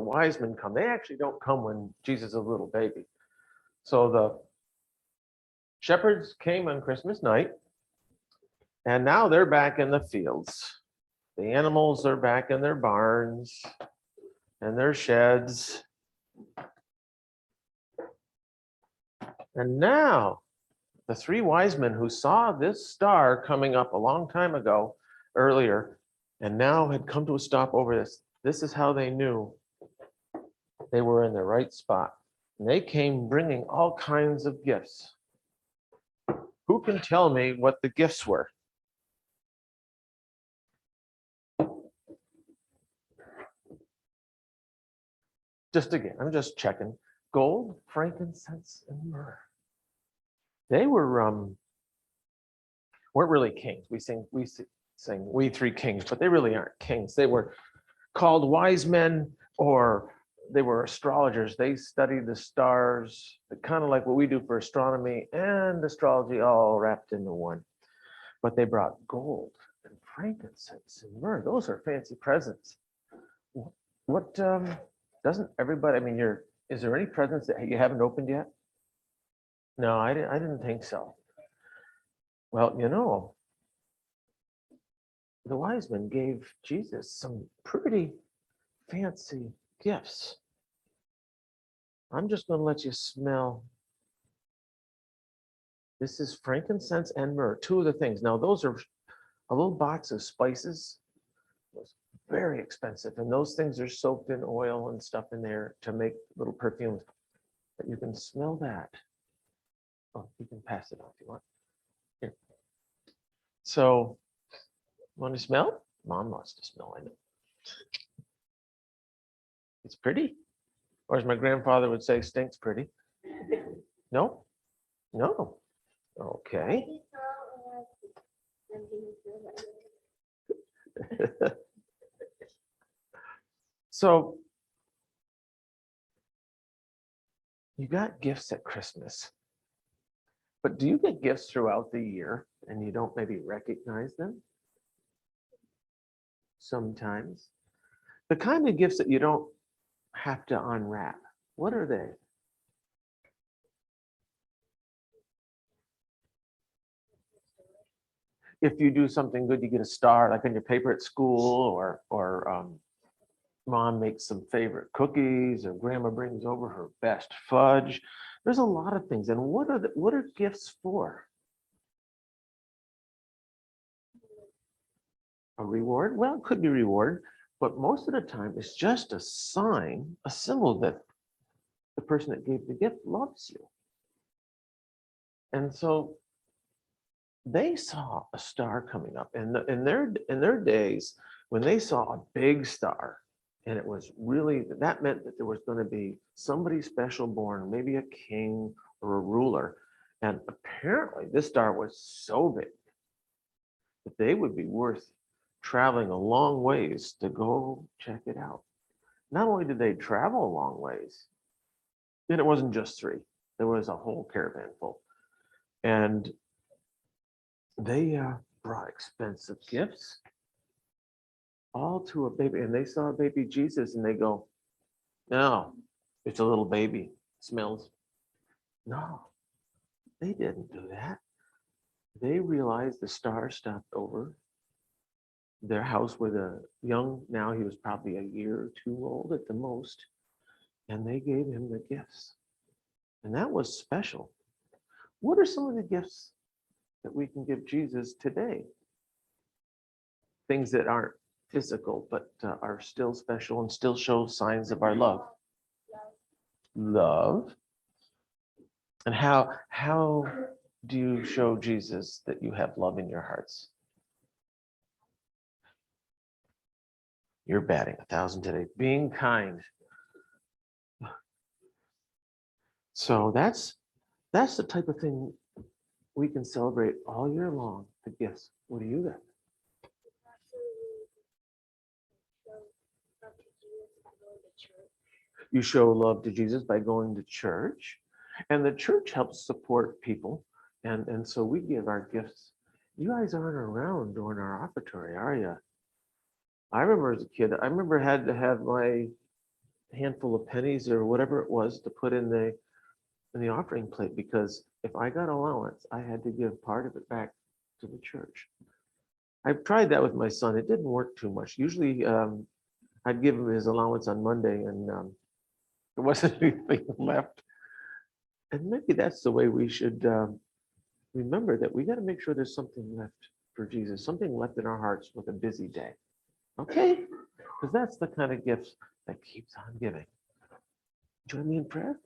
wise men come. They actually don't come when Jesus is a little baby. So the shepherds came on Christmas night, and now they're back in the fields. The animals are back in their barns and their sheds. And now the three wise men who saw this star coming up a long time ago, earlier, and now had come to a stop over this is how they knew they were in the right spot. And they came bringing all kinds of gifts. Who can tell me what the gifts were? Just again, I'm just checking. Gold, frankincense, and myrrh. They weren't really kings. We sing we three kings, but they really aren't kings. They were called wise men, or they were astrologers. They studied the stars, kind of like what we do for astronomy and astrology, all wrapped into one. But they brought gold and frankincense and myrrh. Those are fancy presents. What doesn't everybody? I mean, is there any presents that you haven't opened yet? No, I didn't think so. Well, the wise men gave Jesus some pretty fancy gifts. I'm just going to let you smell. This is frankincense and myrrh, two of the things. Now, those are a little box of spices. It was very expensive, and those things are soaked in oil and stuff in there to make little perfumes. But you can smell that. Oh, you can pass it on if you want. Here. So, want to smell? Mom wants to smell, I know. It's pretty. Or as my grandfather would say, stinks pretty. No? No. Okay. So you got gifts at Christmas, but do you get gifts throughout the year and you don't maybe recognize them? Sometimes. The kind of gifts that you don't have to unwrap, what are they? If you do something good, you get a star, like on your paper at school, or mom makes some favorite cookies, or grandma brings over her best fudge. There's a lot of things. And what are gifts for? A reward? Well, it could be reward, but most of the time it's just a sign, a symbol that the person that gave the gift loves you. And so they saw a star coming up, and in their days, when they saw a big star, and it was really, that meant that there was going to be somebody special born, maybe a king or a ruler. And apparently this star was so big that they would be worth traveling a long ways to go check it out. Not only did they travel a long ways, and it wasn't just three, there was a whole caravan full. And they brought expensive gifts, all to a baby. And they saw a baby Jesus, and they go, no, it's a little baby, smells. No, they didn't do that. They realized the star stopped over their house with a young, now he was probably a year or two old at the most, and they gave him the gifts. And that was special. What are some of the gifts that we can give Jesus today? Things that aren't physical, but are still special and still show signs of our love. Love. And how do you show Jesus that you have love in your hearts? You're batting 1,000 today. Being kind. So that's the type of thing we can celebrate all year long, the gifts. What do you got? You show love to Jesus by going to church, and the church helps support people, and so we give our gifts. You guys aren't around during our offertory, are you? I remember as a kid, I remember had to have my handful of pennies or whatever it was to put in the offering plate, because if I got allowance, I had to give part of it back to the church. I've tried that with my son. It didn't work too much. Usually, I'd give him his allowance on Monday, and there wasn't anything left. And maybe that's the way we should remember that we got to make sure there's something left for Jesus, something left in our hearts with a busy day. Okay? Because that's the kind of gift that keeps on giving. Join me in prayer.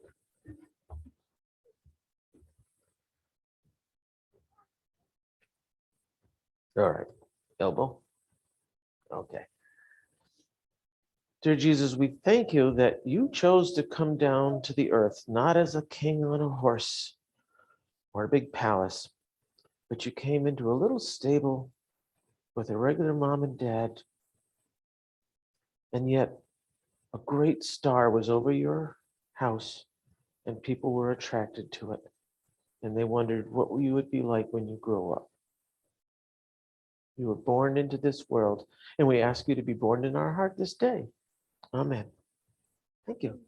All right. Elbow. Okay. Dear Jesus, we thank you that you chose to come down to the earth, not as a king on a horse or a big palace, but you came into a little stable with a regular mom and dad, and yet a great star was over your house, and people were attracted to it, and they wondered what you would be like when you grow up. You were born into this world, and we ask you to be born in our heart this day. Amen. Thank you.